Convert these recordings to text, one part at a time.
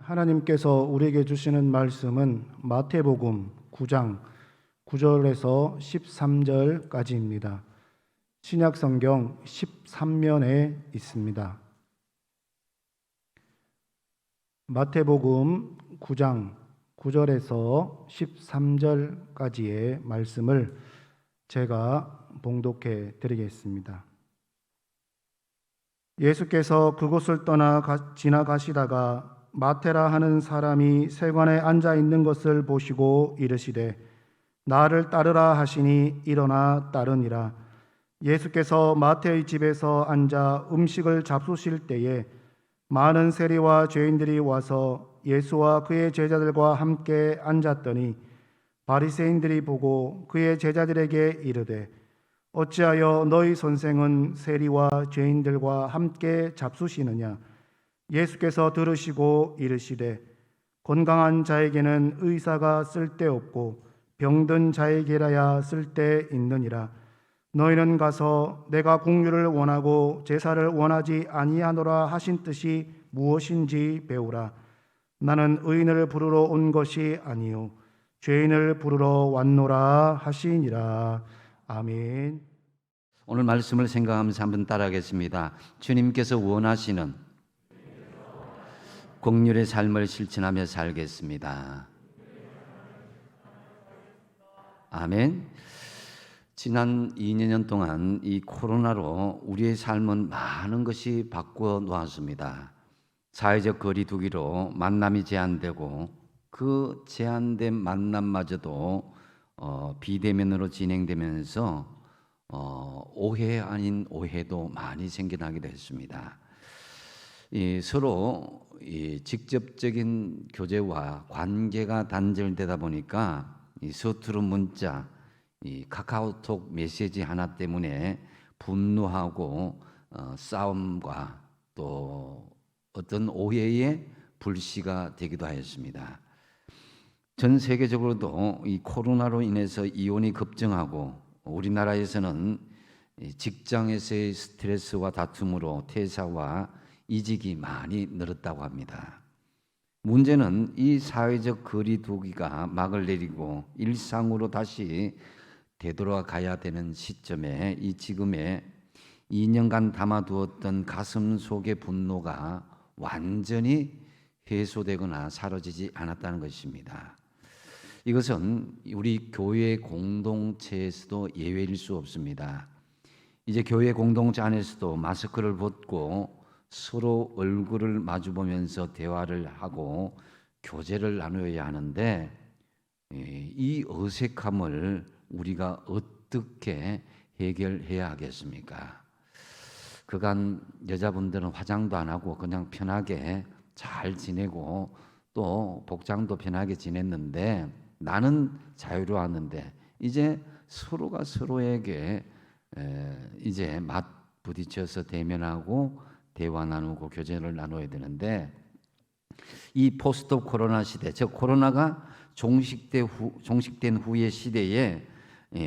하나님께서 우리에게 주시는 말씀은 마태복음 9장 9절에서 13절까지입니다. 신약성경 13면에 있습니다. 마태복음 9장 9절에서 13절까지의 말씀을 제가 봉독해 드리겠습니다. 예수께서 그곳을 떠나 지나가시다가 마테라 하는 사람이 세관에 앉아 있는 것을 보시고 이르시되 나를 따르라 하시니 일어나 따르니라. 예수께서 마태의 집에서 앉아 음식을 잡수실 때에 많은 세리와 죄인들이 와서 예수와 그의 제자들과 함께 앉았더니 바리새인들이 보고 그의 제자들에게 이르되 어찌하여 너희 선생은 세리와 죄인들과 함께 잡수시느냐? 예수께서 들으시고 이르시되 건강한 자에게는 의사가 쓸데없고 병든 자에게라야 쓸데있느니라. 너희는 가서 내가 공유를 원하고 제사를 원하지 아니하노라 하신 뜻이 무엇인지 배우라. 나는 의인을 부르러 온 것이 아니요 죄인을 부르러 왔노라 하시니라. 아멘. 오늘 말씀을 생각하면서 한번 따라하겠습니다. 주님께서 원하시는 공률의 삶을 실천하며 살겠습니다. 아멘. 지난 2년 동안 이 코로나로 우리의 삶은 많은 것이 바꿔 놓았습니다. 사회적 거리 두기로 만남이 제한되고 그 제한된 만남마저도 비대면으로 진행되면서 오해 아닌 오해도 많이 생겨나기도 했습니다. 서로 직접적인 교제와 관계가 단절되다 보니까 이 서투른 문자, 이 카카오톡 메시지 하나 때문에 분노하고 싸움과 또 어떤 오해의 불씨가 되기도 하였습니다. 전 세계적으로도 이 코로나로 인해서 이혼이 급증하고 우리나라에서는 직장에서의 스트레스와 다툼으로 퇴사와 이직이 많이 늘었다고 합니다. 문제는 이 사회적 거리 두기가 막을 내리고 일상으로 다시 되돌아가야 되는 시점에 이 지금의 2년간 담아두었던 가슴 속의 분노가 완전히 해소되거나 사라지지 않았다는 것입니다. 이것은 우리 교회 공동체에서도 예외일 수 없습니다. 이제 교회 공동체 안에서도 마스크를 벗고 서로 얼굴을 마주보면서 대화를 하고 교제를 나누어야 하는데 이 어색함을 우리가 어떻게 해결해야 하겠습니까? 그간 여자분들은 화장도 안 하고 그냥 편하게 잘 지내고 또 복장도 편하게 지냈는데 나는 자유로웠는데 이제 서로가 서로에게 이제 맞부딪혀서 대면하고 대화 나누고 교제를 나눠야 되는데 이 포스트 코로나 시대, 즉 코로나가 종식된 후의 시대에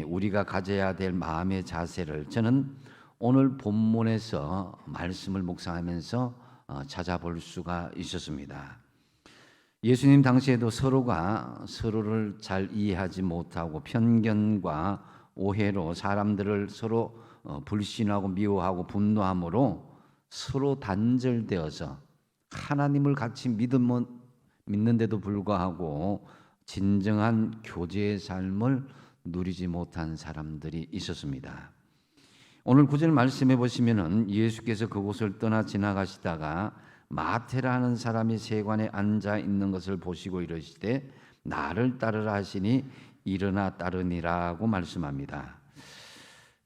우리가 가져야 될 마음의 자세를 저는 오늘 본문에서 말씀을 묵상하면서 찾아볼 수가 있었습니다. 예수님 당시에도 서로가 서로를 잘 이해하지 못하고 편견과 오해로 사람들을 서로 불신하고 미워하고 분노함으로 서로 단절되어서 하나님을 같이 믿는데도 불구하고 진정한 교제의 삶을 누리지 못한 사람들이 있었습니다. 오늘 9절 말씀해 보시면은 예수께서 그곳을 떠나 지나가시다가 마테라는 사람이 세관에 앉아 있는 것을 보시고 이르시되 나를 따르라 하시니 일어나 따르니라고 말씀합니다.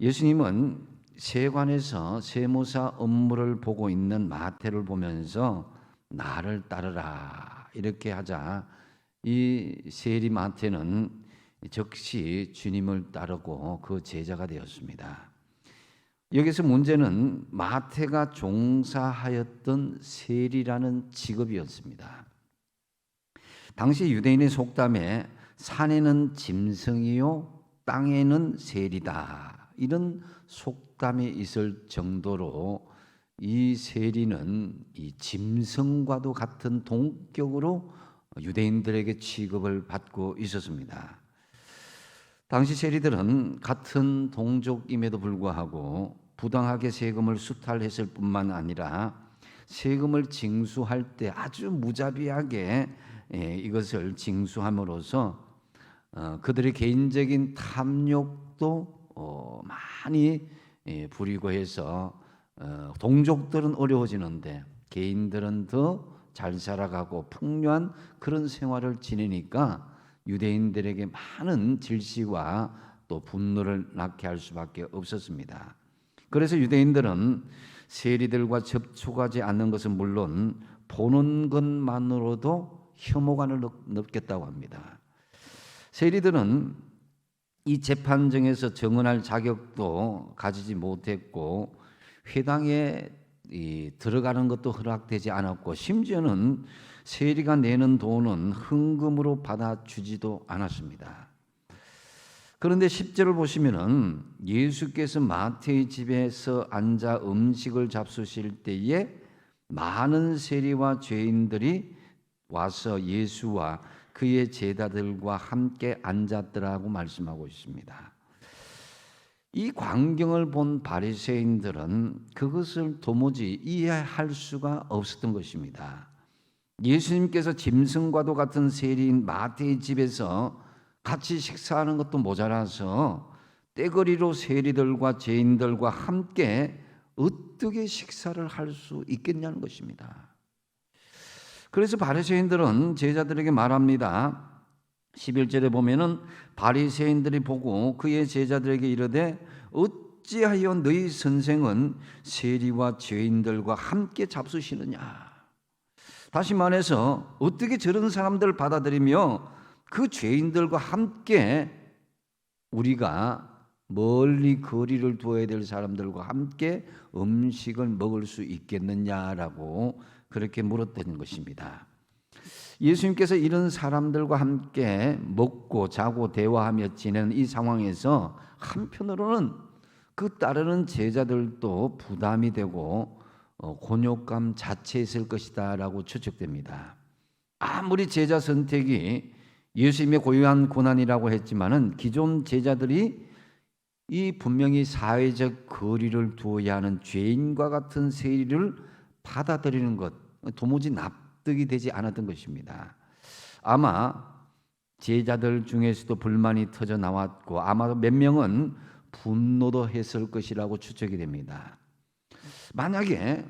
예수님은 세관에서 세무사 업무를 보고 있는 마태를 보면서 나를 따르라 이렇게 하자 이 세리 마태는 즉시 주님을 따르고 그 제자가 되었습니다. 여기서 문제는 마태가 종사하였던 세리라는 직업이었습니다. 당시 유대인의 속담에 산에는 짐승이요 땅에는 세리다 이런 속담이 있을 정도로 이 세리는 이 짐승과도 같은 동격으로 유대인들에게 취급을 받고 있었습니다. 당시 세리들은 같은 동족임에도 불구하고 부당하게 세금을 수탈했을 뿐만 아니라 세금을 징수할 때 아주 무자비하게 이것을 징수함으로써 그들의 개인적인 탐욕도 많이 부리고 해서 동족들은 어려워지는데 개인들은 더 잘 살아가고 풍요한 그런 생활을 지내니까 유대인들에게 많은 질시와 또 분노를 낳게 할 수밖에 없었습니다. 그래서 유대인들은 세리들과 접촉하지 않는 것은 물론 보는 것만으로도 혐오감을 느꼈다고 합니다. 세리들은 이 재판정에서 증언할 자격도 가지지 못했고 회당에 들어가는 것도 허락되지 않았고 심지어는 세리가 내는 돈은 헌금으로 받아주지도 않았습니다. 그런데 10절을 보시면은 예수께서 마태의 집에서 앉아 음식을 잡수실 때에 많은 세리와 죄인들이 와서 예수와 그의 제자들과 함께 앉았더라고 말씀하고 있습니다. 이 광경을 본 바리새인들은 그것을 도무지 이해할 수가 없었던 것입니다. 예수님께서 짐승과도 같은 세리인 마태의 집에서 같이 식사하는 것도 모자라서 떼거리로 세리들과 죄인들과 함께 어떻게 식사를 할 수 있겠냐는 것입니다. 그래서 바리새인들은 제자들에게 말합니다. 11절에 보면은 바리새인들이 보고 그의 제자들에게 이르되 어찌하여 너희 선생은 세리와 죄인들과 함께 잡수시느냐. 다시 말해서 어떻게 저런 사람들을 받아들이며 그 죄인들과 함께 우리가 멀리 거리를 두어야 될 사람들과 함께 음식을 먹을 수 있겠느냐라고 그렇게 물었던 것입니다. 예수님께서 이런 사람들과 함께 먹고 자고 대화하며 지내는 이 상황에서 한편으로는 그 따르는 제자들도 부담이 되고 곤욕감 자체에 있을 것이다 라고 추측됩니다. 아무리 제자 선택이 예수님의 고유한 고난이라고 했지만은 기존 제자들이 이 분명히 사회적 거리를 두어야 하는 죄인과 같은 세리를 받아들이는 것 도무지 납득이 되지 않았던 것입니다. 아마 제자들 중에서도 불만이 터져 나왔고 아마도 몇 명은 분노도 했을 것이라고 추측이 됩니다. 만약에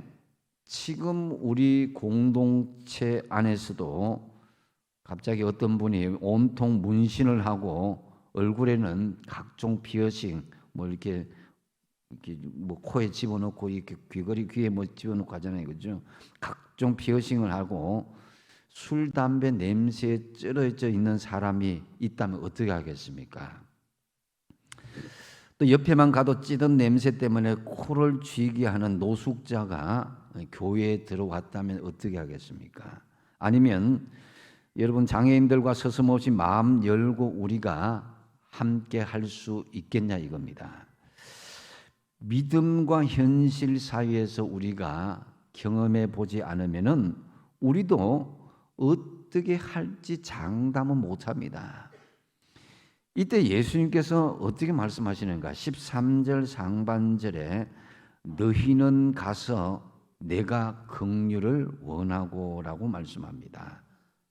지금 우리 공동체 안에서도 갑자기 어떤 분이 온통 문신을 하고 얼굴에는 각종 피어싱 이렇게 뭐 코에 집어넣고 이렇게 귀걸이 귀에 뭐 집어넣고 하잖아요, 그죠? 각종 피어싱을 하고 술 담배 냄새에 쩔어져 있는 사람이 있다면 어떻게 하겠습니까? 또 옆에만 가도 찌든 냄새 때문에 코를 쥐게 하는 노숙자가 교회에 들어왔다면 어떻게 하겠습니까? 아니면 여러분 장애인들과 서슴없이 마음 열고 우리가 함께 할 수 있겠냐 이겁니다. 믿음과 현실 사이에서 우리가 경험해 보지 않으면은 우리도 어떻게 할지 장담은 못합니다. 이때 예수님께서 어떻게 말씀하시는가? 13절 상반절에 너희는 가서 내가 긍휼을 원하고라고 말씀합니다.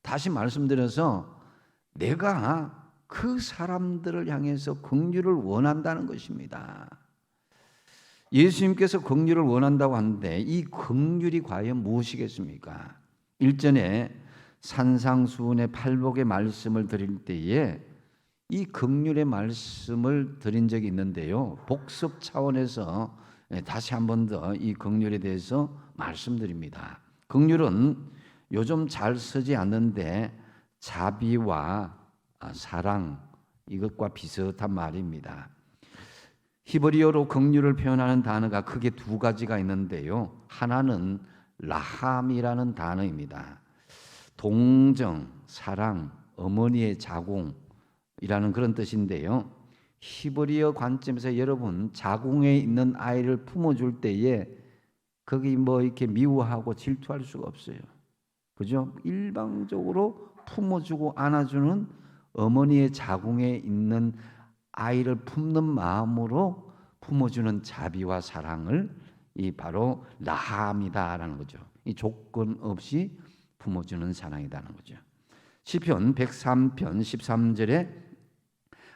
다시 말씀드려서 내가 그 사람들을 향해서 긍휼을 원한다는 것입니다. 예수님께서 긍휼을 원한다고 하는데 이 긍휼이 과연 무엇이겠습니까? 일전에 산상수훈의 팔복의 말씀을 드릴 때에 이 긍휼의 말씀을 드린 적이 있는데요. 복습 차원에서 다시 한 번 더 이 긍휼에 대해서 말씀드립니다. 긍휼은 요즘 잘 쓰지 않는데 자비와 사랑 이것과 비슷한 말입니다. 히브리어로 긍휼을 표현하는 단어가 크게 두 가지가 있는데요. 하나는 라함이라는 단어입니다. 동정, 사랑, 어머니의 자궁이라는 그런 뜻인데요. 히브리어 관점에서 여러분 자궁에 있는 아이를 품어줄 때에 거기 뭐 이렇게 미워하고 질투할 수가 없어요. 그죠? 일방적으로 품어주고 안아주는 어머니의 자궁에 있는 아이를 품는 마음으로 품어주는 자비와 사랑을 이 바로 라함이다라는 거죠. 이 조건 없이 품어주는 사랑이라는 거죠. 시편 103편 13절에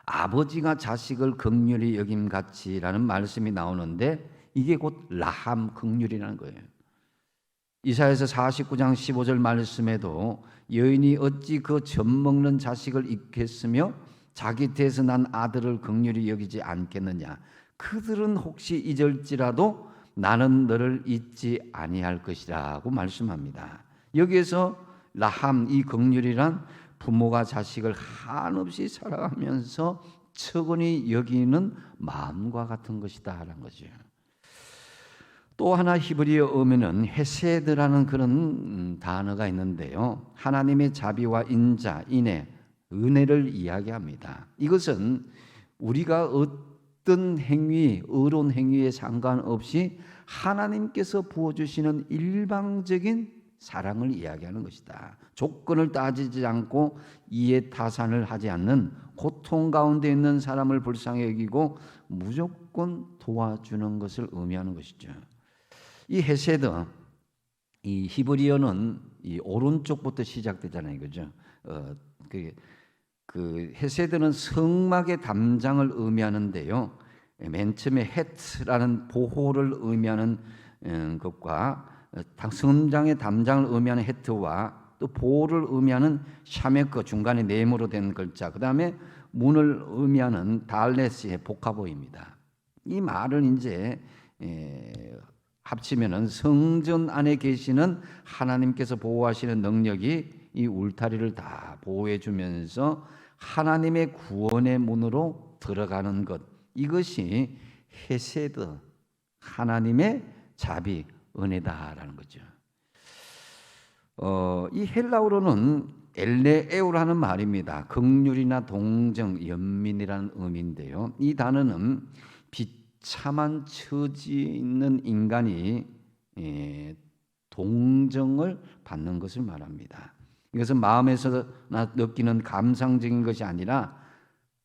아버지가 자식을 긍휼히 여김같이라는 말씀이 나오는데 이게 곧 라함 긍휼이라는 거예요. 이사야서 49장 15절 말씀에도 여인이 어찌 그 젖먹는 자식을 잊겠으며 자기 태에서 난 아들을 긍휼히 여기지 않겠느냐. 그들은 혹시 잊을지라도 나는 너를 잊지 아니할 것이라고 말씀합니다. 여기에서 라함, 이 긍휼이란 부모가 자식을 한없이 사랑하면서 척은히 여기는 마음과 같은 것이다라는 거죠. 또 하나 히브리어 어면은 헤세드라는 그런 단어가 있는데요. 하나님의 자비와 인자, 인애, 은혜를 이야기합니다. 이것은 우리가 어떤 행위, 의로운 행위에 상관없이 하나님께서 부어주시는 일방적인 사랑을 이야기하는 것이다. 조건을 따지지 않고 이해 타산을 하지 않는 고통 가운데 있는 사람을 불쌍히 여기고 무조건 도와주는 것을 의미하는 것이죠. 이 헤세드, 이 히브리어는 이 오른쪽부터 시작되잖아요, 그죠? 그 헤세드는 성막의 담장을 의미하는데요. 맨 처음에 헤트라는 보호를 의미하는 것과 성장의 담장을 의미하는 헤트와 또 보호를 의미하는 샤메크 중간에 네모로 된 글자, 그 다음에 문을 의미하는 달레스의 복합어입니다. 이 말을 이제 합치면은 성전 안에 계시는 하나님께서 보호하시는 능력이 이 울타리를 다 보호해 주면서 하나님의 구원의 문으로 들어가는 것, 이것이 헤세드, 하나님의 자비, 은혜다라는 거죠. 이 헬라어로는 엘레에오라는 말입니다. 긍휼이나 동정, 연민이라는 의미인데요. 이 단어는 비참한 처지에 있는 인간이 동정을 받는 것을 말합니다. 이것은 마음에서 느끼는 감상적인 것이 아니라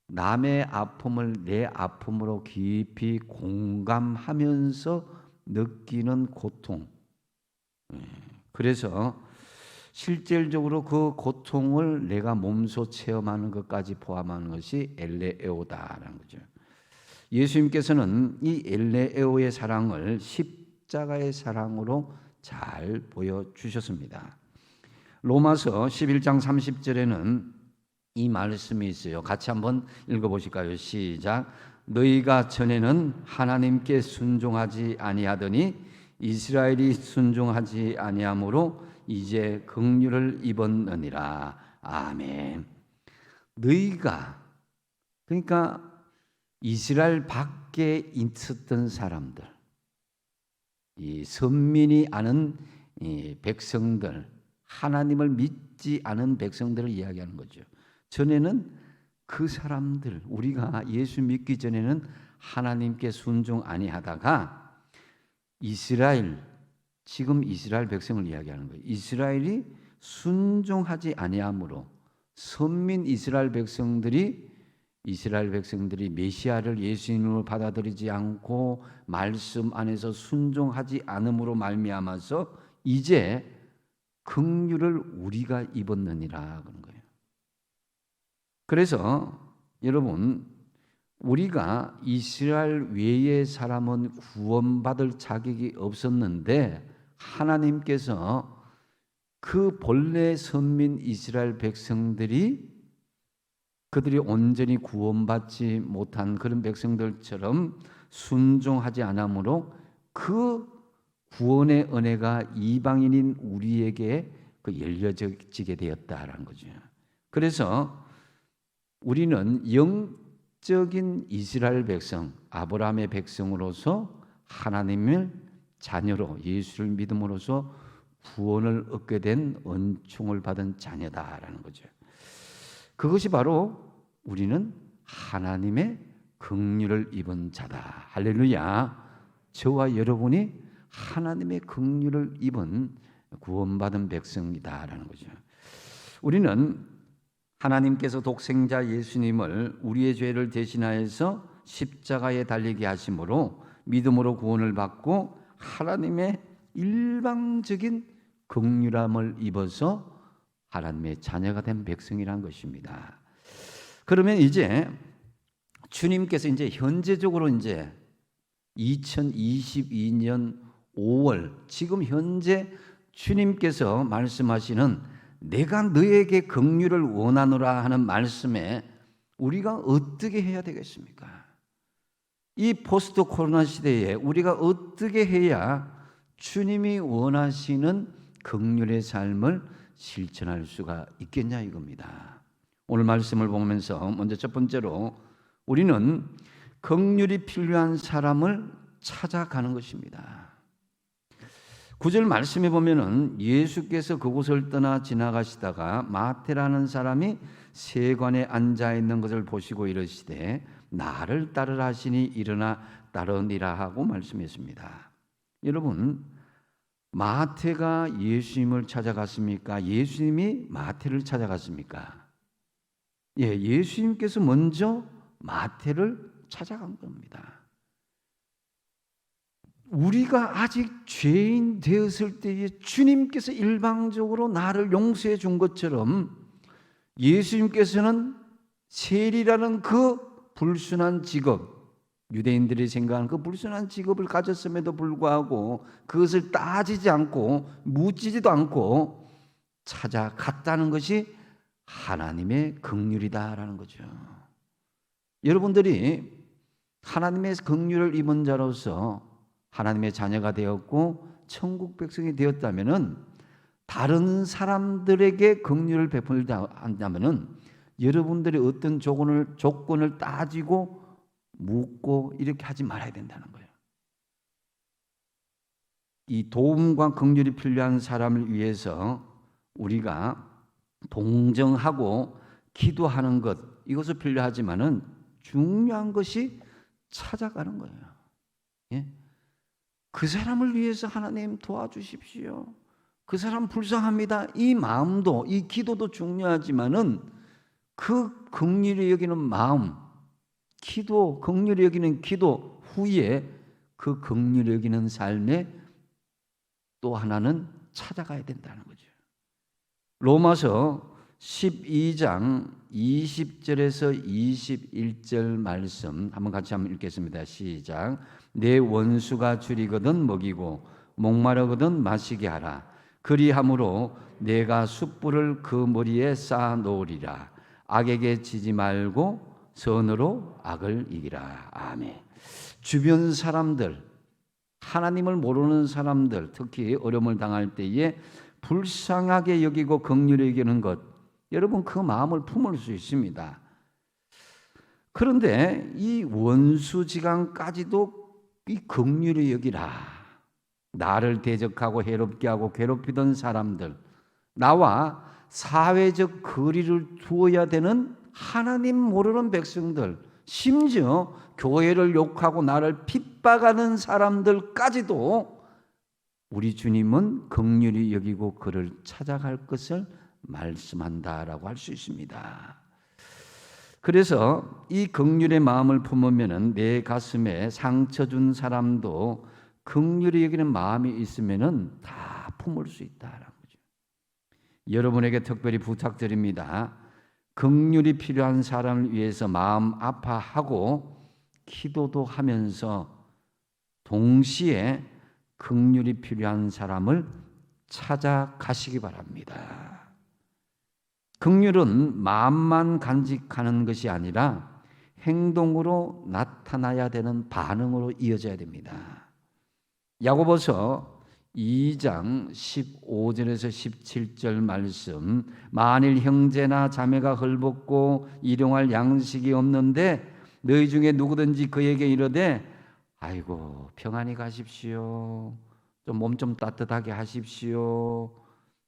남의 아픔을 내 아픔으로 깊이 공감하면서 느끼는 고통. 그래서 실질적으로 그 고통을 내가 몸소 체험하는 것까지 포함하는 것이 엘레에오다라는 거죠. 예수님께서는 이 엘레에오의 사랑을 십자가의 사랑으로 잘 보여주셨습니다. 로마서 11장 30절에는 이 말씀이 있어요. 같이 한번 읽어보실까요? 시작. 너희가 전에는 하나님께 순종하지 아니하더니 이스라엘이 순종하지 아니하므로 이제 긍휼을 입었느니라. 아멘. 너희가, 그러니까 이스라엘 밖에 있었던 사람들, 이 선민이 아는 이 백성들, 하나님을 믿지 않은 백성들을 이야기하는 거죠. 전에는 그 사람들, 우리가 예수 믿기 전에는 하나님께 순종 아니하다가 이스라엘, 지금 이스라엘 백성을 이야기하는 거예요. 이스라엘이 순종하지 아니하므로 선민 이스라엘 백성들이 메시아를 예수님으로 받아들이지 않고 말씀 안에서 순종하지 않음으로 말미암아서 이제 긍휼을 우리가 입었느니라 그런 거예요. 그래서 여러분, 우리가 이스라엘 외의 사람은 구원받을 자격이 없었는데 하나님께서 그 본래 선민 이스라엘 백성들이 그들이 온전히 구원받지 못한 그런 백성들처럼 순종하지 않으므로 그 구원의 은혜가 이방인인 우리에게 열려지게 되었다라는 거죠. 그래서 우리는 영적인 이스라엘 백성, 아브라함의 백성으로서 하나님을 자녀로 예수를 믿음으로써 구원을 얻게 된 은총을 받은 자녀다라는 거죠. 그것이 바로 우리는 하나님의 긍휼을 입은 자다. 할렐루야. 저와 여러분이 하나님의 긍휼을 입은 구원받은 백성이다라는 거죠. 우리는 하나님께서 독생자 예수님을 우리의 죄를 대신하여서 십자가에 달리게 하심으로 믿음으로 구원을 받고 하나님의 일방적인 긍휼함을 입어서 하나님의 자녀가 된 백성이란 것입니다. 그러면 이제 주님께서 이제 현재적으로 이제 2022년 5월 지금 현재 주님께서 말씀하시는 내가 너에게 긍휼을 원하노라 하는 말씀에 우리가 어떻게 해야 되겠습니까? 이 포스트 코로나 시대에 우리가 어떻게 해야 주님이 원하시는 긍휼의 삶을 실천할 수가 있겠냐 이겁니다. 오늘 말씀을 보면서 먼저 첫 번째로 우리는 긍휼이 필요한 사람을 찾아가는 것입니다. 9절 말씀에 보면은 예수께서 그곳을 떠나 지나가시다가 마태라는 사람이 세관에 앉아 있는 것을 보시고 이르시되 나를 따르라 하시니 일어나 따르니라 하고 말씀했습니다. 여러분, 마태가 예수님을 찾아갔습니까? 예수님이 마태를 찾아갔습니까? 예, 예수님께서 먼저 마태를 찾아간 겁니다. 우리가 아직 죄인 되었을 때에 주님께서 일방적으로 나를 용서해 준 것처럼 예수님께서는 세리라는 그 불순한 직업, 유대인들이 생각하는 그 불순한 직업을 가졌음에도 불구하고 그것을 따지지 않고 묻지도 않고 찾아갔다는 것이 하나님의 긍휼이다라는 거죠. 여러분들이 하나님의 긍휼을 입은 자로서 하나님의 자녀가 되었고 천국 백성이 되었다면은 다른 사람들에게 긍휼을 베풀다 한다면은 여러분들이 어떤 조건을 따지고 묻고 이렇게 하지 말아야 된다는 거예요. 이 도움과 긍휼이 필요한 사람을 위해서 우리가 동정하고 기도하는 것 이것은 필요하지만은 중요한 것이 찾아가는 거예요. 예? 그 사람을 위해서 하나님 도와주십시오. 그 사람 불쌍합니다. 이 마음도 이 기도도 중요하지만은 그 긍휼히 여기는 마음, 기도, 긍휼히 여기는 기도 후에 그 긍휼히 여기는 삶에 또 하나는 찾아가야 된다는 거죠. 로마서 12장 20절에서 21절 말씀 한번 같이 한번 읽겠습니다. 시작. 내 원수가 줄이거든 먹이고 목마르거든 마시게 하라. 그리함으로 내가 숯불을 그 머리에 쌓아 놓으리라. 악에게 지지 말고 선으로 악을 이기라. 아멘. 주변 사람들, 하나님을 모르는 사람들, 특히 어려움을 당할 때에 불쌍하게 여기고 긍휼히 여기는 것, 여러분 그 마음을 품을 수 있습니다. 그런데 이 원수지간까지도 이 긍휼히 여기라. 나를 대적하고 해롭게 하고 괴롭히던 사람들, 나와 사회적 거리를 두어야 되는 하나님 모르는 백성들, 심지어 교회를 욕하고 나를 핍박하는 사람들까지도 우리 주님은 긍휼히 여기고 그를 찾아갈 것을 말씀한다라고 할 수 있습니다. 그래서 이 긍휼의 마음을 품으면은 내 가슴에 상처 준 사람도 긍휼히 여기는 마음이 있으면은 다 품을 수 있다라는 거죠. 여러분에게 특별히 부탁드립니다. 긍휼이 필요한 사람을 위해서 마음 아파하고 기도도 하면서 동시에 긍휼이 필요한 사람을 찾아가시기 바랍니다. 긍휼은 마음만 간직하는 것이 아니라 행동으로 나타나야 되는 반응으로 이어져야 됩니다. 야고보서 2장 15절에서 17절 말씀, 만일 형제나 자매가 헐벗고 일용할 양식이 없는데 너희 중에 누구든지 그에게 이르되 아이고 평안히 가십시오, 좀 몸 좀 따뜻하게 하십시오,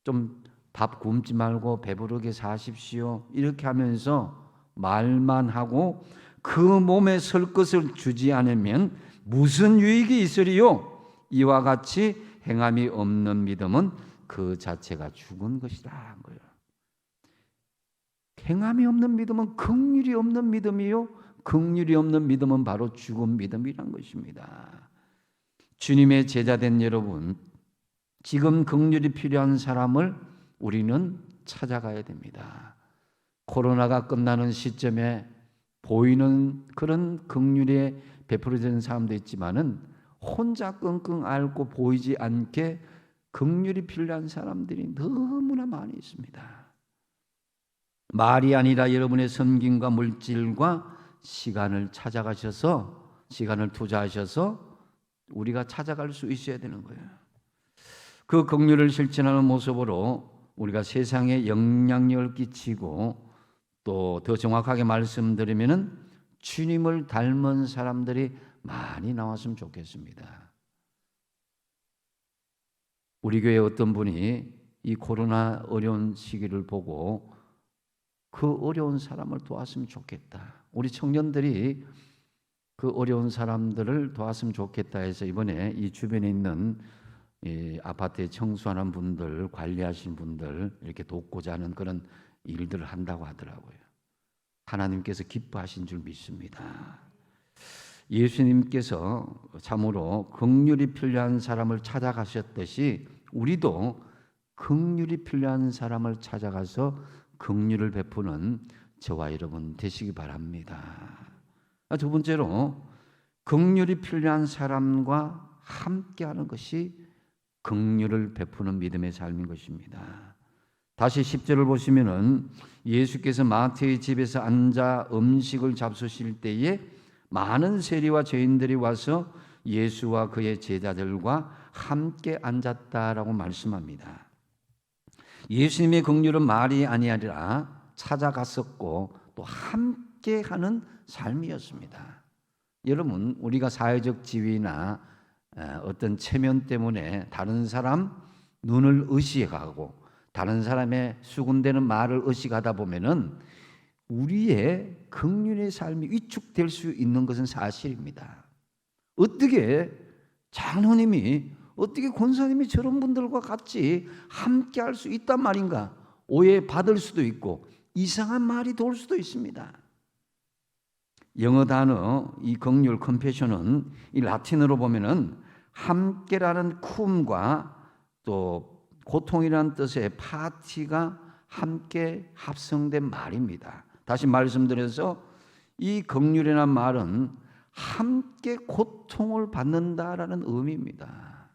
좀 밥 굶지 말고 배부르게 사십시오, 이렇게 하면서 말만 하고 그 몸에 설 것을 주지 않으면 무슨 유익이 있으리요? 이와 같이 행함이 없는 믿음은 그 자체가 죽은 것이다 한 거예요. 행함이 없는 믿음은 긍휼이 없는 믿음이요, 긍휼이 없는 믿음은 바로 죽은 믿음이란 것입니다. 주님의 제자된 여러분, 지금 긍휼이 필요한 사람을 우리는 찾아가야 됩니다. 코로나가 끝나는 시점에 보이는 그런 긍휼에 베풀어지는 사람도 있지만은 혼자 끙끙 앓고 보이지 않게 긍휼이 필요한 사람들이 너무나 많이 있습니다. 말이 아니라 여러분의 섬김과 물질과 시간을 찾아가셔서, 시간을 투자하셔서 우리가 찾아갈 수 있어야 되는 거예요. 그 긍휼을 실천하는 모습으로 우리가 세상에 영향력을 끼치고, 또 더 정확하게 말씀드리면은 주님을 닮은 사람들이 많이 나왔으면 좋겠습니다. 우리 교회 어떤 분이 이 코로나 어려운 시기를 보고 그 어려운 사람을 도왔으면 좋겠다, 우리 청년들이 그 어려운 사람들을 도왔으면 좋겠다 해서 이번에 이 주변에 있는 이 아파트에 청소하는 분들, 관리하시는 분들 이렇게 돕고자 하는 그런 일들을 한다고 하더라고요. 하나님께서 기뻐하신 줄 믿습니다. 예수님께서 참으로 긍휼이 필요한 사람을 찾아가셨듯이 우리도 긍휼이 필요한 사람을 찾아가서 긍휼을 베푸는 저와 여러분 되시기 바랍니다. 두 번째로, 긍휼이 필요한 사람과 함께하는 것이 긍휼을 베푸는 믿음의 삶인 것입니다. 다시 10절을 보시면은 예수께서 마태의 집에서 앉아 음식을 잡수실 때에 많은 세리와 죄인들이 와서 예수와 그의 제자들과 함께 앉았다라고 말씀합니다. 예수님의 긍휼은 말이 아니라 찾아갔었고 또 함께하는 삶이었습니다. 여러분, 우리가 사회적 지위나 어떤 체면 때문에 다른 사람 눈을 의식하고 다른 사람의 수군대는 말을 의식하다 보면은 우리의 긍휼의 삶이 위축될 수 있는 것은 사실입니다. 어떻게 장로님이, 어떻게 권사님이 저런 분들과 같이 함께 할 수 있단 말인가 오해받을 수도 있고 이상한 말이 돌 수도 있습니다. 영어 단어 이 긍휼 컴패션은 이 라틴어로 보면은 함께라는 쿰과 또 고통이라는 뜻의 파티가 함께 합성된 말입니다. 다시 말씀드려서 이 긍휼이라는 말은 함께 고통을 받는다라는 의미입니다.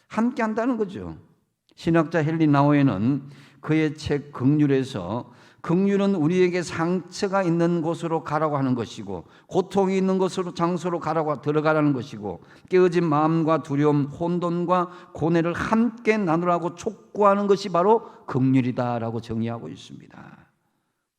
함께 한다는 거죠. 신학자 헨리 나우에는 그의 책 긍휼에서 긍휼은 우리에게 상처가 있는 곳으로 가라고 하는 것이고 고통이 있는 곳으로 장소로 들어가라는 것이고 깨어진 마음과 두려움, 혼돈과 고뇌를 함께 나누라고 촉구하는 것이 바로 긍휼이다라고 정의하고 있습니다.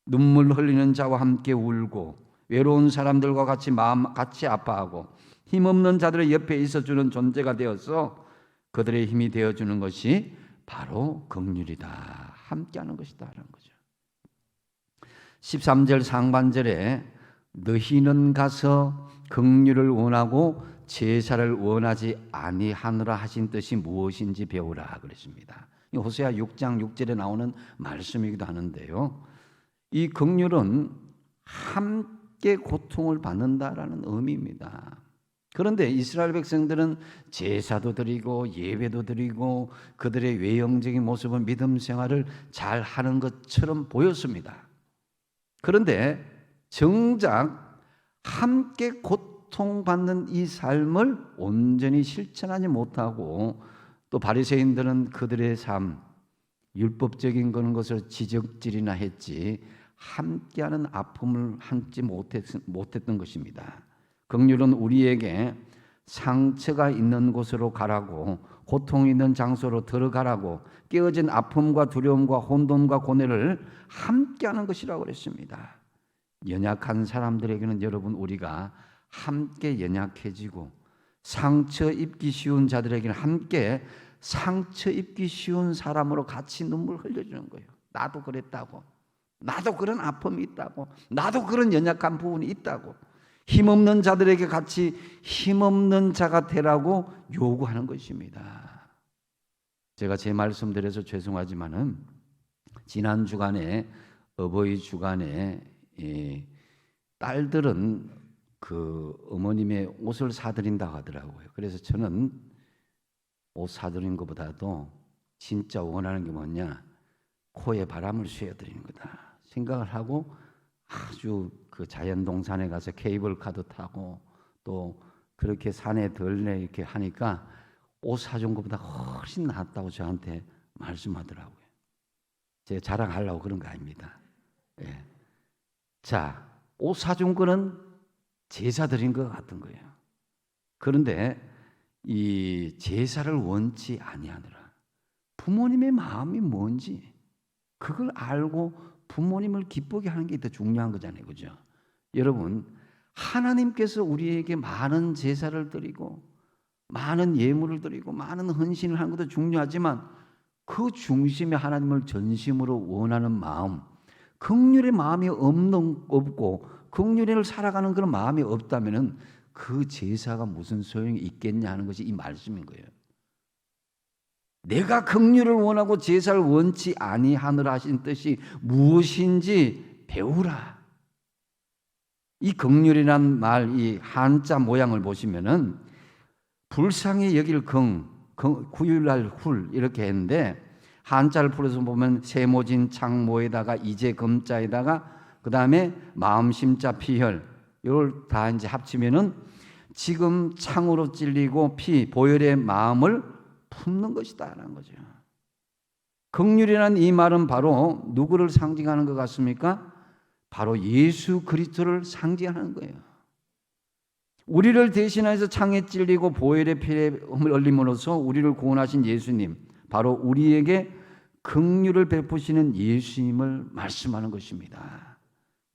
눈물 흘리는 자와 함께 울고 외로운 사람들과 같이 아파하고 힘없는 자들의 옆에 있어주는 존재가 되어서 그들의 힘이 되어주는 것이 바로 긍휼이다, 함께하는 것이다라는 거죠. 13절 상반절에 너희는 가서 긍휼을 원하고 제사를 원하지 아니하느라 하신 뜻이 무엇인지 배우라 그랬습니다. 호세아 6장 6절에 나오는 말씀이기도 하는데요, 이 긍휼은 함께 고통을 받는다라는 의미입니다. 그런데 이스라엘 백성들은 제사도 드리고 예배도 드리고 그들의 외형적인 모습은 믿음 생활을 잘 하는 것처럼 보였습니다. 그런데 정작 함께 고통받는 이 삶을 온전히 실천하지 못하고 또 바리새인들은 그들의 삶, 율법적인 그런 것을 지적질이나 했지 함께하는 아픔을 함지 못했던 것입니다. 긍휼은 우리에게 상처가 있는 곳으로 가라고, 고통이 있는 장소로 들어가라고, 깨어진 아픔과 두려움과 혼돈과 고뇌를 함께하는 것이라고 그랬습니다. 연약한 사람들에게는 여러분 우리가 함께 연약해지고 상처 입기 쉬운 자들에게는 함께 상처 입기 쉬운 사람으로 같이 눈물 흘려주는 거예요. 나도 그랬다고, 나도 그런 아픔이 있다고, 나도 그런 연약한 부분이 있다고, 힘없는 자들에게 같이 힘없는 자가 되라고 요구하는 것입니다. 제가 제 말씀드려서 죄송하지만은 지난 주간에 어버이 주간에 딸들은 그 어머님의 옷을 사드린다고 하더라고요. 그래서 저는 옷 사드리는 것보다도 진짜 원하는 게 뭐냐, 코에 바람을 쐬어드리는 거다 생각을 하고 아주 그 자연동산에 가서 케이블카도 타고 또 그렇게 산에 들레 이렇게 하니까 옷 사준 것보다 훨씬 낫다고 저한테 말씀하더라고요. 제가 자랑하려고 그런 거 아닙니다. 예. 자, 옷 사준 거는 제사 드린 것 같은 거예요. 그런데 이 제사를 원치 아니하느라 부모님의 마음이 뭔지 그걸 알고 부모님을 기쁘게 하는 게 더 중요한 거잖아요. 그죠? 여러분, 하나님께서 우리에게 많은 제사를 드리고 많은 예물을 드리고 많은 헌신을 하는 것도 중요하지만 그 중심에 하나님을 전심으로 원하는 마음, 긍휼의 마음이 없고 긍휼을 살아가는 그런 마음이 없다면은 그 제사가 무슨 소용이 있겠냐 하는 것이 이 말씀인 거예요. 내가 긍휼을 원하고 제사를 원치 아니하느라 하신 뜻이 무엇인지 배우라. 이 긍휼이란 말, 이 한자 모양을 보시면은 불쌍히 여길 구휼할 훌 이렇게 했는데 한자를 풀어서 보면 세모진 창모에다가 이제 금자에다가 그 다음에 마음심자 피혈 이걸 다 이제 합치면은 지금 창으로 찔리고 피 보혈의 마음을 품는 것이다라는 거죠. 긍휼이라는 이 말은 바로 누구를 상징하는 것 같습니까? 바로 예수 그리스도를 상징하는 거예요. 우리를 대신해서 창에 찔리고 보혈의 피를 흘림으로써 우리를 구원하신 예수님, 바로 우리에게 긍휼을 베푸시는 예수님을 말씀하는 것입니다.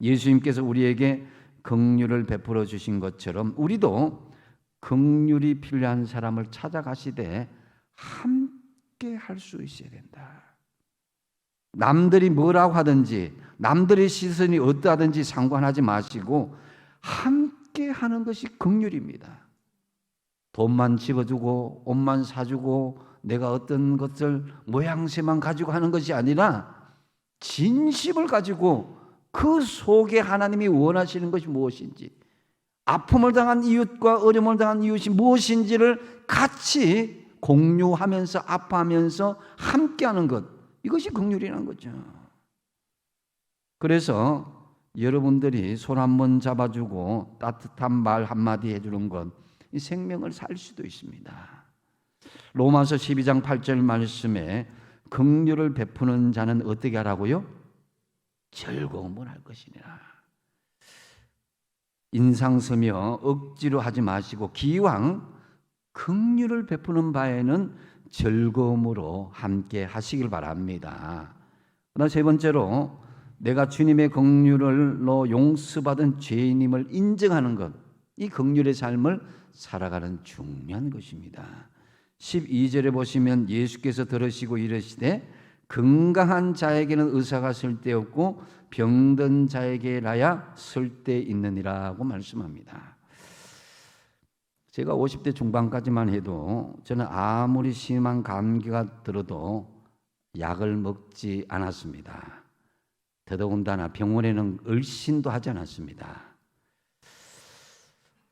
예수님께서 우리에게 긍휼을 베풀어 주신 것처럼 우리도 긍휼이 필요한 사람을 찾아가시되 함께 할 수 있어야 된다. 남들이 뭐라고 하든지 남들의 시선이 어떠하든지 상관하지 마시고 함께 하는 것이 긍휼입니다. 돈만 집어주고 옷만 사주고 내가 어떤 것을 모양새만 가지고 하는 것이 아니라 진심을 가지고 그 속에 하나님이 원하시는 것이 무엇인지, 아픔을 당한 이웃과 어려움을 당한 이웃이 무엇인지를 같이 공유하면서 아파하면서 함께하는 것, 이것이 긍휼이라는 거죠. 그래서 여러분들이 손 한번 잡아주고 따뜻한 말 한마디 해주는 것, 이 생명을 살 수도 있습니다. 로마서 12장 8절 말씀에 긍휼을 베푸는 자는 어떻게 하라고요? 즐거움을 할 것이니라. 인상 쓰며 억지로 하지 마시고 기왕 긍휼을 베푸는 바에는 즐거움으로 함께 하시길 바랍니다. 그다음 세 번째로 내가 주님의 긍휼로 용서받은 죄인임을 인정하는 것, 이 긍휼의 삶을 살아가는 중요한 것입니다. 12절에 보시면 예수께서 들으시고 이르시되 건강한 자에게는 의사가 쓸데없고 병든 자에게라야 쓸데있느니라고 말씀합니다. 제가 50대 중반까지만 해도 저는 아무리 심한 감기가 들어도 약을 먹지 않았습니다. 더더군다나 병원에는 을신도 하지 않았습니다.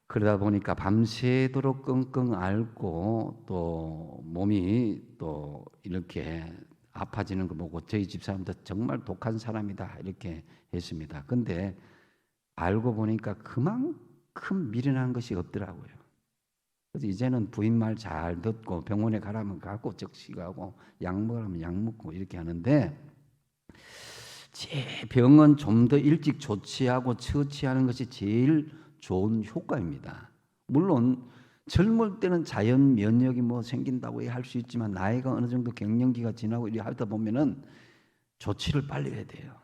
그러다 보니까 밤새도록 끙끙 앓고 또 몸이 또 이렇게 아파지는 거 보고 저희 집사람도 정말 독한 사람이다 이렇게 했습니다. 근데 알고 보니까 그만큼 미련한 것이 없더라고요. 그래서 이제는 부인 말 잘 듣고 병원에 가라면 가고 적시 가고 약 먹으라면 약 먹고 이렇게 하는데, 제 병은 좀 더 일찍 조치하고 처치하는 것이 제일 좋은 효과입니다. 물론 젊을 때는 자연 면역이 뭐 생긴다고 할 수 있지만 나이가 어느 정도 갱년기가 지나고 이렇게 하다 보면은 조치를 빨리 해야 돼요.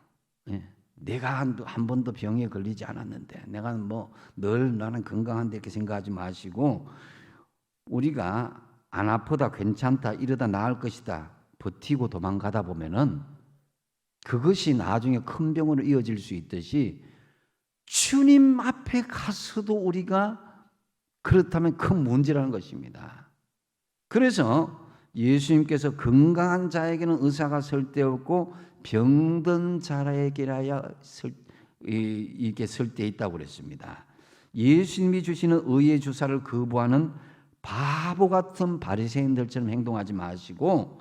예. 내가 한 번도 병에 걸리지 않았는데 내가 뭐 늘 나는 건강한데 이렇게 생각하지 마시고, 우리가 안 아프다 괜찮다 이러다 나을 것이다 버티고 도망가다 보면은 그것이 나중에 큰 병으로 이어질 수 있듯이 주님 앞에 가서도 우리가 그렇다면 큰 문제라는 것입니다. 그래서 예수님께서 건강한 자에게는 의사가 쓸데없고 병든 자에게라야 이게 쓸데 있다고 그랬습니다. 예수님이 주시는 의의 주사를 거부하는 바보 같은 바리새인들처럼 행동하지 마시고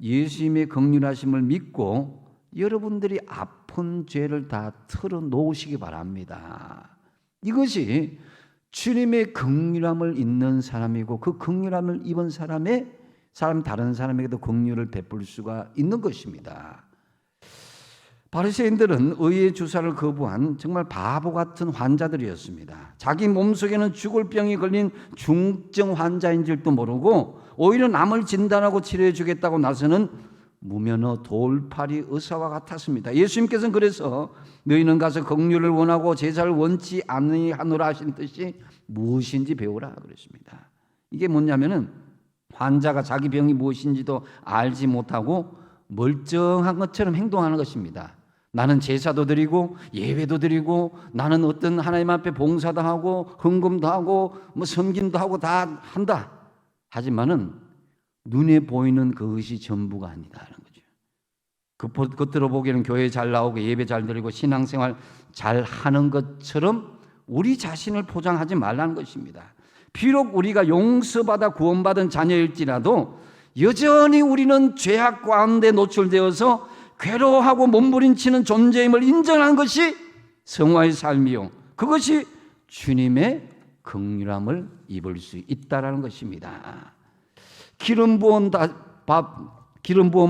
예수님의 긍휼하심을 믿고 여러분들이 아픈 죄를 다 털어놓으시기 바랍니다. 이것이 주님의 긍휼함을 입는 사람이고 그 긍휼함을 입은 다른 사람에게도 긍휼을 베풀 수가 있는 것입니다. 바리새인들은 의의 주사를 거부한 정말 바보 같은 환자들이었습니다. 자기 몸속에는 죽을 병이 걸린 중증 환자인 줄도 모르고 오히려 남을 진단하고 치료해 주겠다고 나서는 무면허 돌팔이 의사와 같았습니다. 예수님께서는 그래서 너희는 가서 긍휼을 원하고 제사를 원치 아니하노라 하신 뜻이 무엇인지 배우라 그랬습니다. 이게 뭐냐면은 환자가 자기 병이 무엇인지도 알지 못하고 멀쩡한 것처럼 행동하는 것입니다. 나는 제사도 드리고 예배도 드리고 나는 어떤 하나님 앞에 봉사도 하고 헌금도 하고 섬김도 하고 다 한다. 하지만은 눈에 보이는 그것이 전부가 아니다라는 거죠. 겉으로 보기에는 교회 잘 나오고 예배 잘 드리고 신앙생활 잘 하는 것처럼 우리 자신을 포장하지 말라는 것입니다. 비록 우리가 용서받아 구원받은 자녀일지라도 여전히 우리는 죄악 가운데 노출되어서 괴로워하고 몸부림치는 존재임을 인정한 것이 성화의 삶이요, 그것이 주님의 긍휼함을 입을 수 있다라는 것입니다. 기름 부음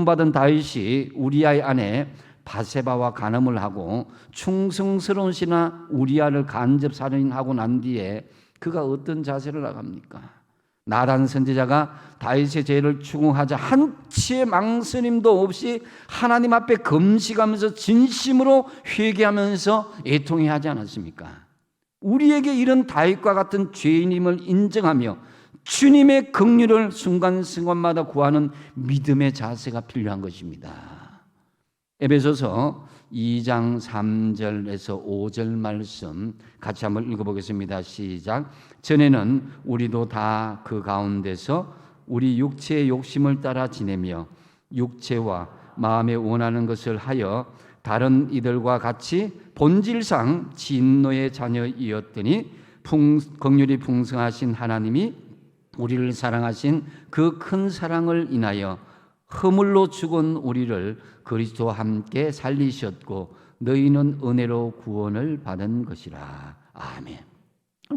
받은 다윗이 우리아의 아내 바세바와 간음을 하고 충성스러운 신하 우리아를 간접 살인하고 난 뒤에 그가 어떤 자세를 나갑니까? 나단 선지자가 다윗의 죄를 추궁하자 한치의 망설임도 없이 하나님 앞에 금식하면서 진심으로 회개하면서 애통해하지 않았습니까? 우리에게 이런 다윗과 같은 죄인임을 인정하며 주님의 긍휼을 순간순간마다 구하는 믿음의 자세가 필요한 것입니다. 에베소서 2장 3절에서 5절 말씀 같이 한번 읽어보겠습니다. 시작. 전에는 우리도 다 그 가운데서 우리 육체의 욕심을 따라 지내며 육체와 마음에 원하는 것을 하여 다른 이들과 같이 본질상 진노의 자녀이었더니 긍휼이 풍성하신 하나님이 우리를 사랑하신 그 큰 사랑을 인하여 허물로 죽은 우리를 그리스도와 함께 살리셨고 너희는 은혜로 구원을 받은 것이라. 아멘.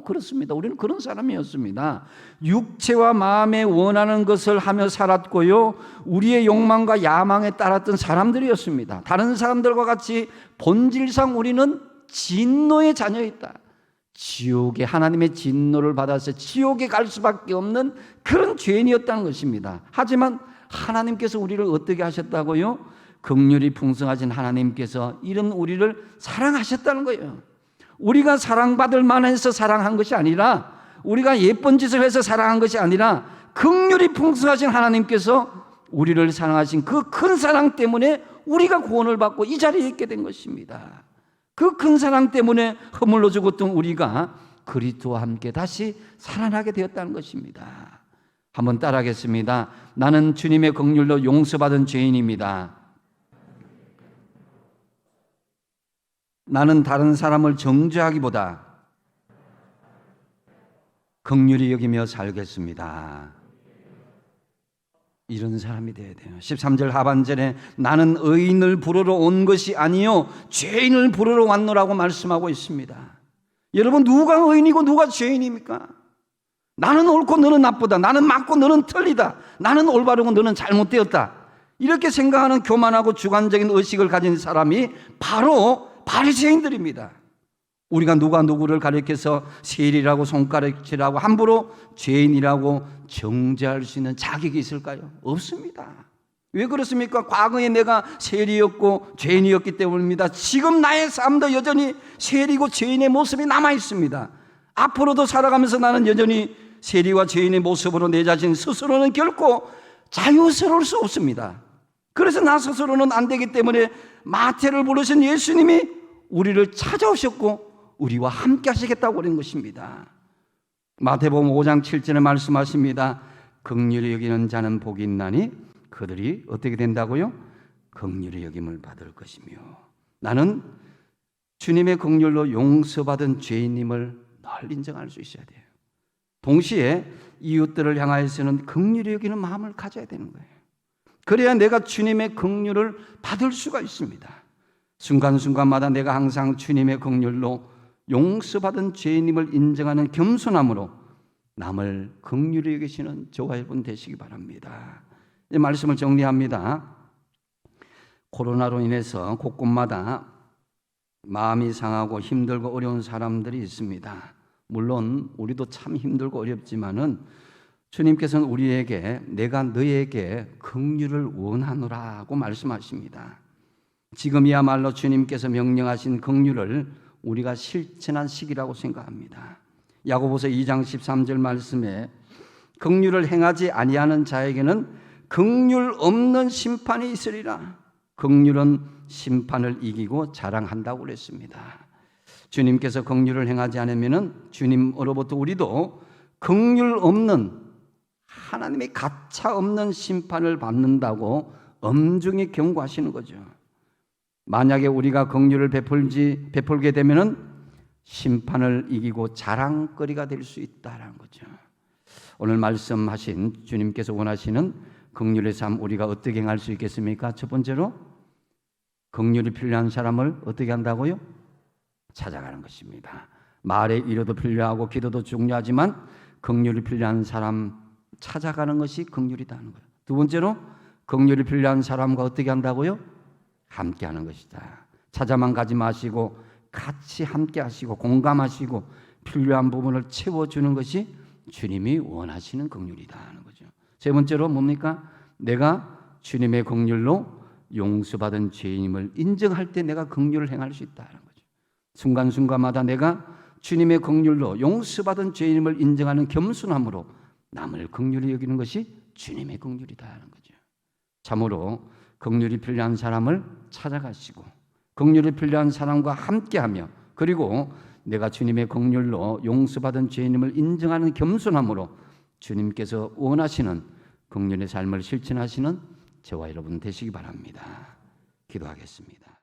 그렇습니다. 우리는 그런 사람이었습니다. 육체와 마음에 원하는 것을 하며 살았고요, 우리의 욕망과 야망에 따랐던 사람들이었습니다. 다른 사람들과 같이 본질상 우리는 진노의 자녀였다. 지옥에, 하나님의 진노를 받아서 지옥에 갈 수밖에 없는 그런 죄인이었다는 것입니다. 하지만 하나님께서 우리를 어떻게 하셨다고요? 긍휼이 풍성하신 하나님께서 이런 우리를 사랑하셨다는 거예요. 우리가 사랑받을 만해서 사랑한 것이 아니라, 우리가 예쁜 짓을 해서 사랑한 것이 아니라, 긍휼이 풍성하신 하나님께서 우리를 사랑하신 그 큰 사랑 때문에 우리가 구원을 받고 이 자리에 있게 된 것입니다. 그 큰 사랑 때문에 허물로 죽었던 우리가 그리스도와 함께 다시 살아나게 되었다는 것입니다. 한번 따라하겠습니다. 나는 주님의 긍휼로 용서받은 죄인입니다. 나는 다른 사람을 정죄하기보다 긍휼히 여기며 살겠습니다. 이런 사람이 되어야 돼요. 13절 하반절에 나는 의인을 부르러 온 것이 아니요 죄인을 부르러 왔노라고 말씀하고 있습니다. 여러분, 누가 의인이고 누가 죄인입니까? 나는 옳고 너는 나쁘다, 나는 맞고 너는 틀리다, 나는 올바르고 너는 잘못되었다, 이렇게 생각하는 교만하고 주관적인 의식을 가진 사람이 바로 바리새인들입니다. 우리가 누가 누구를 가리켜서 세리라고 손가락질하고 함부로 죄인이라고 정죄할 수 있는 자격이 있을까요? 없습니다. 왜 그렇습니까? 과거에 내가 세리였고 죄인이었기 때문입니다. 지금 나의 삶도 여전히 세리고 죄인의 모습이 남아 있습니다. 앞으로도 살아가면서 나는 여전히 세리와 죄인의 모습으로 내 자신 스스로는 결코 자유스러울 수 없습니다. 그래서 나 스스로는 안 되기 때문에 마태를 부르신 예수님이 우리를 찾아오셨고 우리와 함께 하시겠다고 그런 것입니다. 마태복음 5장 7절에 말씀하십니다. 긍휼히 여기는 자는 복이 있나니 그들이 어떻게 된다고요? 긍휼히 여김을 받을 것이며. 나는 주님의 긍휼로 용서받은 죄인임을 늘 인정할 수 있어야 돼요. 동시에 이웃들을 향하여서는 긍휼히 여기는 마음을 가져야 되는 거예요. 그래야 내가 주님의 긍휼을 받을 수가 있습니다. 순간순간마다 내가 항상 주님의 긍휼로 용서받은 죄인임을 인정하는 겸손함으로 남을 긍휼히 여기시는 저와 여러분 되시기 바랍니다. 이 말씀을 정리합니다. 코로나로 인해서 곳곳마다 마음이 상하고 힘들고 어려운 사람들이 있습니다. 물론 우리도 참 힘들고 어렵지만은 주님께서는 우리에게 내가 너에게 긍휼을 원하노라고 말씀하십니다. 지금이야말로 주님께서 명령하신 긍휼을 우리가 실천한 시기라고 생각합니다. 야고보서 2장 13절 말씀에 긍휼을 행하지 아니하는 자에게는 긍휼 없는 심판이 있으리라. 긍휼은 심판을 이기고 자랑한다고 그랬습니다. 주님께서 긍휼을 행하지 않으면은 주님으로부터 우리도 긍휼 없는 하나님의 가차 없는 심판을 받는다고 엄중히 경고하시는 거죠. 만약에 우리가 긍휼을 베풀게 되면은 심판을 이기고 자랑거리가 될 수 있다라는 거죠. 오늘 말씀하신 주님께서 원하시는 긍휼의 삶 우리가 어떻게 행할 수 있겠습니까? 첫 번째로 긍휼이 필요한 사람을 어떻게 한다고요? 찾아가는 것입니다. 말에 이르도 필요하고 기도도 중요하지만 긍휼이 필요한 사람 찾아가는 것이 긍휼이다는 거예요. 두 번째로 긍휼이 필요한 사람과 어떻게 한다고요? 함께 하는 것이다. 찾아만 가지 마시고 같이 함께 하시고 공감하시고 필요한 부분을 채워주는 것이 주님이 원하시는 긍휼이다 하는 거죠. 세 번째로 뭡니까? 내가 주님의 긍휼로 용서받은 죄인임을 인정할 때 내가 긍휼을 행할 수 있다는 거죠. 순간순간마다 내가 주님의 긍휼로 용서받은 죄인임을 인정하는 겸손함으로 남을 긍휼히 여기는 것이 주님의 긍휼이다 하는 거죠. 참으로 긍휼이 필요한 사람을 찾아가시고 긍휼이 필요한 사람과 함께하며 그리고 내가 주님의 긍휼로 용서받은 죄인임을 인정하는 겸손함으로 주님께서 원하시는 긍휼의 삶을 실천하시는 저와 여러분 되시기 바랍니다. 기도하겠습니다.